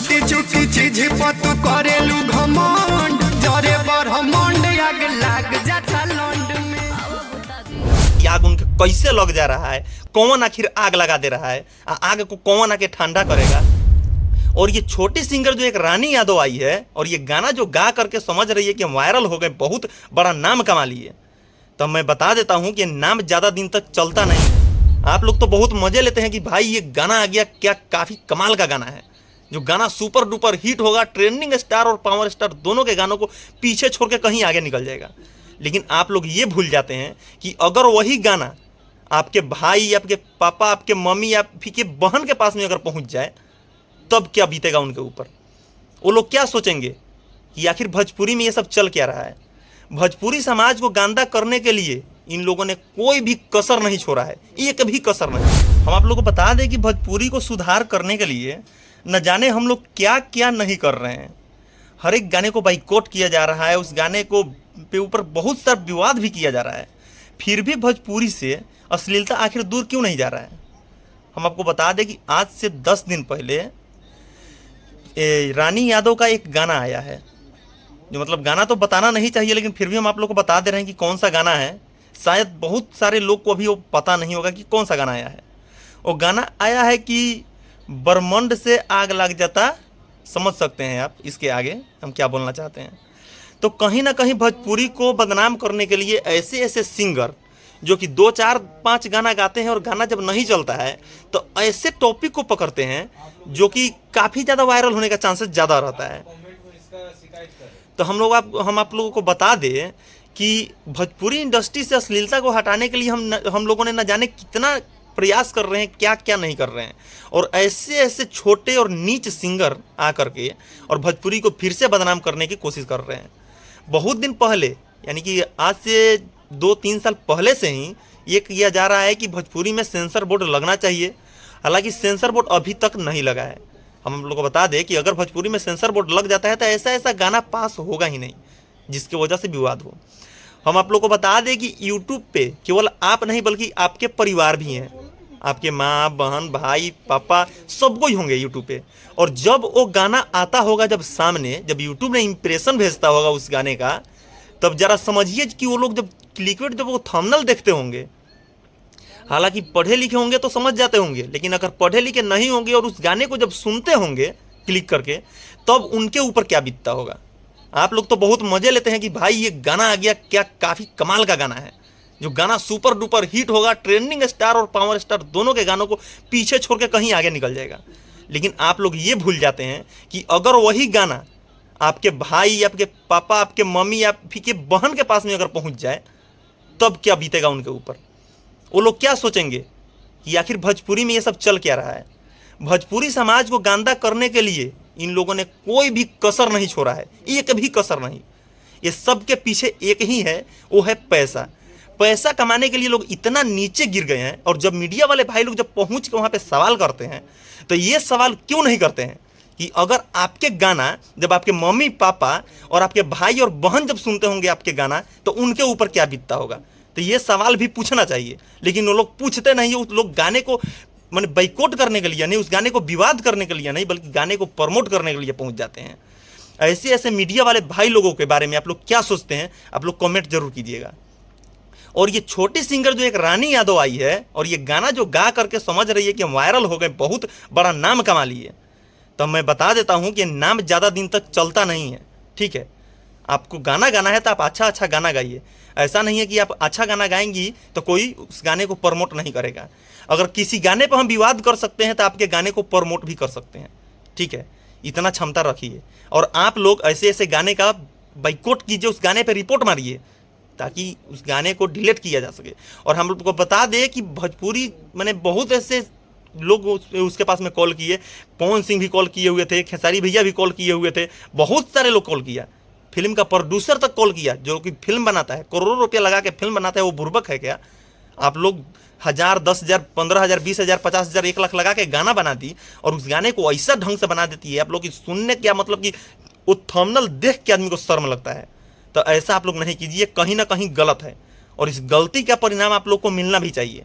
छोटी छोटी चीज पर तू करेलू घमंड, जरे ब्रह्मांड आग लाग जाता लौंड में। आग उनके कैसे लग जा रहा है, कौन आखिर आग लगा दे रहा है, आग को कौन आके ठंडा करेगा। और ये छोटी सिंगर जो एक रानी यादव आई है और ये गाना जो गा करके समझ रही है कि वायरल हो गए, बहुत बड़ा नाम कमा लिए, तो मैं बता देता हूँ कि नाम ज़्यादा दिन तक चलता नहीं। आप लोग तो बहुत मजे लेते हैं कि भाई ये गाना आ गया, क्या काफ़ी कमाल का गाना है, जो गाना सुपर डुपर हिट होगा, ट्रेंडिंग स्टार और पावर स्टार दोनों के गानों को पीछे छोड़ के कहीं आगे निकल जाएगा। लेकिन आप लोग ये भूल जाते हैं कि अगर वही गाना आपके भाई, आपके पापा, आपके मम्मी या फिर के बहन के पास में अगर पहुंच जाए, तब क्या बीतेगा उनके ऊपर। वो लोग क्या सोचेंगे कि आखिर भोजपुरी में ये सब चल क्या रहा है। भोजपुरी समाज को गंदा करने के लिए इन लोगों ने कोई भी कसर नहीं छोड़ा है, एक भी कसर नहीं। हम आप लोगों को बता दें कि भोजपुरी को सुधार करने के लिए न जाने हम लोग क्या क्या नहीं कर रहे हैं। हर एक गाने को बाइकआउट किया जा रहा है, उस गाने को पे ऊपर बहुत सारा विवाद भी किया जा रहा है, फिर भी भोजपुरी से अश्लीलता आखिर दूर क्यों नहीं जा रहा है। हम आपको बता दें कि आज से 10 दिन पहले रानी यादव का एक गाना आया है, जो मतलब गाना तो बताना नहीं चाहिए, लेकिन फिर भी हम आप लोग को बता दे रहे हैं कि कौन सा गाना है। शायद बहुत सारे लोग को अभी वो पता नहीं होगा कि कौन सा गाना आया है। वो गाना आया है कि ब्रह्मांड से आग लग जाता, समझ सकते हैं आप इसके आगे हम क्या बोलना चाहते हैं। तो कहीं ना कहीं भोजपुरी को बदनाम करने के लिए ऐसे ऐसे सिंगर जो कि 2 4 5 गाना गाते हैं और गाना जब नहीं चलता है तो ऐसे टॉपिक को पकड़ते हैं जो कि काफ़ी ज़्यादा वायरल होने का चांसेस ज़्यादा रहता है। तो हम आप लोगों को बता दें कि भोजपुरी इंडस्ट्री से अश्लीलता को हटाने के लिए हम लोगों ने न जाने कितना प्रयास कर रहे हैं, क्या क्या नहीं कर रहे हैं। और ऐसे ऐसे छोटे और नीच सिंगर आकर के और भोजपुरी को फिर से बदनाम करने की कोशिश कर रहे हैं। बहुत दिन पहले, यानी कि आज से 2-3 साल पहले से ही ये किया जा रहा है कि भोजपुरी में सेंसर बोर्ड लगना चाहिए। हालांकि सेंसर बोर्ड अभी तक नहीं लगा है। हम लोग को बता दें कि अगर भोजपुरी में सेंसर बोर्ड लग जाता है तो ऐसा ऐसा गाना पास होगा ही नहीं जिसकी वजह से विवाद हो। हम आप लोग को बता दें कि यूट्यूब पे केवल आप नहीं बल्कि आपके परिवार भी हैं, आपके माँ, बहन, भाई, पापा, सबको ही होंगे यूट्यूब पे। और जब वो गाना आता होगा, जब सामने, जब यूट्यूब ने इम्प्रेशन भेजता होगा उस गाने का, तब जरा समझिए कि वो लोग जब वो थंबनेल देखते होंगे, हालांकि पढ़े लिखे होंगे तो समझ जाते होंगे, लेकिन अगर पढ़े लिखे नहीं होंगे और उस गाने को जब सुनते होंगे क्लिक करके, तब उनके ऊपर क्या बीतता होगा। आप लोग तो बहुत मजे लेते हैं कि भाई ये गाना आ गया, क्या काफ़ी कमाल का गाना है, जो गाना सुपर डुपर हिट होगा, ट्रेंडिंग स्टार और पावर स्टार दोनों के गानों को पीछे छोड़ के कहीं आगे निकल जाएगा। लेकिन आप लोग ये भूल जाते हैं कि अगर वही गाना आपके भाई, आपके पापा, आपके मम्मी या फिर के बहन के पास में अगर पहुंच जाए, तब क्या बीतेगा उनके ऊपर। वो लोग क्या सोचेंगे कि आखिर भोजपुरी में ये सब चल क्या रहा है। भोजपुरी समाज को गंदा करने के लिए इन लोगों ने कोई भी कसर नहीं छोड़ा है, एक भी कसर नहीं। ये सब के पीछे एक ही है, वो है पैसा। पैसा कमाने के लिए लोग इतना नीचे गिर गए हैं। और जब मीडिया वाले भाई लोग जब पहुंच के वहाँ पे सवाल करते हैं, तो ये सवाल क्यों नहीं करते हैं कि अगर आपके गाना, जब आपके मम्मी पापा और आपके भाई और बहन जब सुनते होंगे आपके गाना, तो उनके ऊपर क्या बीतता होगा। तो ये सवाल भी पूछना चाहिए, लेकिन वो लोग पूछते नहीं है। उस लोग गाने को मैंने बाइकआउट करने के लिए नहीं, उस गाने को विवाद करने के लिए नहीं, बल्कि गाने को प्रमोट करने के लिए पहुंच जाते हैं। ऐसे ऐसे मीडिया वाले भाई लोगों के बारे में आप लोग क्या सोचते हैं, आप लोग कमेंट जरूर कीजिएगा। और ये छोटी सिंगर जो एक रानी यादव आई है और ये गाना जो गा करके समझ रही है कि वायरल हो गए, बहुत बड़ा नाम कमा लिए, तो मैं बता देता हूँ कि नाम ज़्यादा दिन तक चलता नहीं है। ठीक है, आपको गाना गाना है तो आप अच्छा गाना गाइए। ऐसा नहीं है कि आप अच्छा गाना गाएंगी तो कोई उस गाने को प्रमोट नहीं करेगा। अगर किसी गाने पर हम विवाद कर सकते हैं तो आपके गाने को प्रमोट भी कर सकते हैं। ठीक है, इतना क्षमता रखिए। और आप लोग ऐसे ऐसे गाने का बाइकआउट कीजिए, उस गाने पर रिपोर्ट मारिए ताकि उस गाने को डिलीट किया जा सके। और हम लोग को बता दें कि भोजपुरी मैंने बहुत ऐसे लोग उसके पास में कॉल किए, पवन सिंह भी कॉल किए हुए थे, खेसारी भैया भी कॉल किए हुए थे, बहुत सारे लोग कॉल किया, फिल्म का प्रोड्यूसर तक कॉल किया, जो कि फिल्म बनाता है, करोड़ों रुपया लगा के फिल्म बनाता है, वो बुर्बक है क्या। आप लोग 1000, 10,000, 15,000, 20,000, 50,000, 1 लाख लगा के गाना बना दी और उस गाने को ऐसा ढंग से बना देती है आप लोग की सुनने क्या मतलब कि वो थंबनेल देख के आदमी को शर्म लगता है। तो ऐसा आप लोग नहीं कीजिए, कहीं ना कहीं गलत है और इस गलती का परिणाम आप लोग को मिलना भी चाहिए।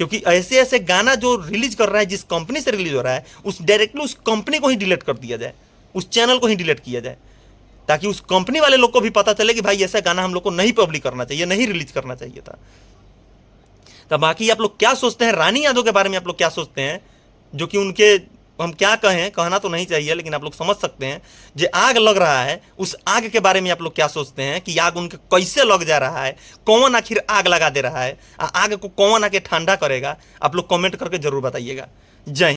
क्योंकि ऐसे ऐसे गाना जो रिलीज कर रहा है, जिस कंपनी से रिलीज हो रहा है, उस डायरेक्टली उस कंपनी को ही डिलीट कर दिया जाए, उस चैनल को ही डिलीट किया जाए, ताकि उस कंपनी वाले लोग को भी पता चले कि भाई ऐसा गाना हम लोग को नहीं पब्लिक करना चाहिए, नहीं रिलीज करना चाहिए था। तो बाकी आप लोग क्या सोचते हैं रानी यादव के बारे में? आप लोग क्या सोचते हैं? जो कि उनके, हम क्या कहें, कहना तो नहीं चाहिए, लेकिन आप लोग समझ सकते हैं, जो आग लग रहा है उस आग के बारे में आप लोग क्या सोचते हैं कि आग उनके कैसे लग जा रहा है, कौन आखिर आग लगा दे रहा है, आग को कौन आके ठंडा करेगा? आप लोग कमेंट करके जरूर बताइएगा। जय हिंद।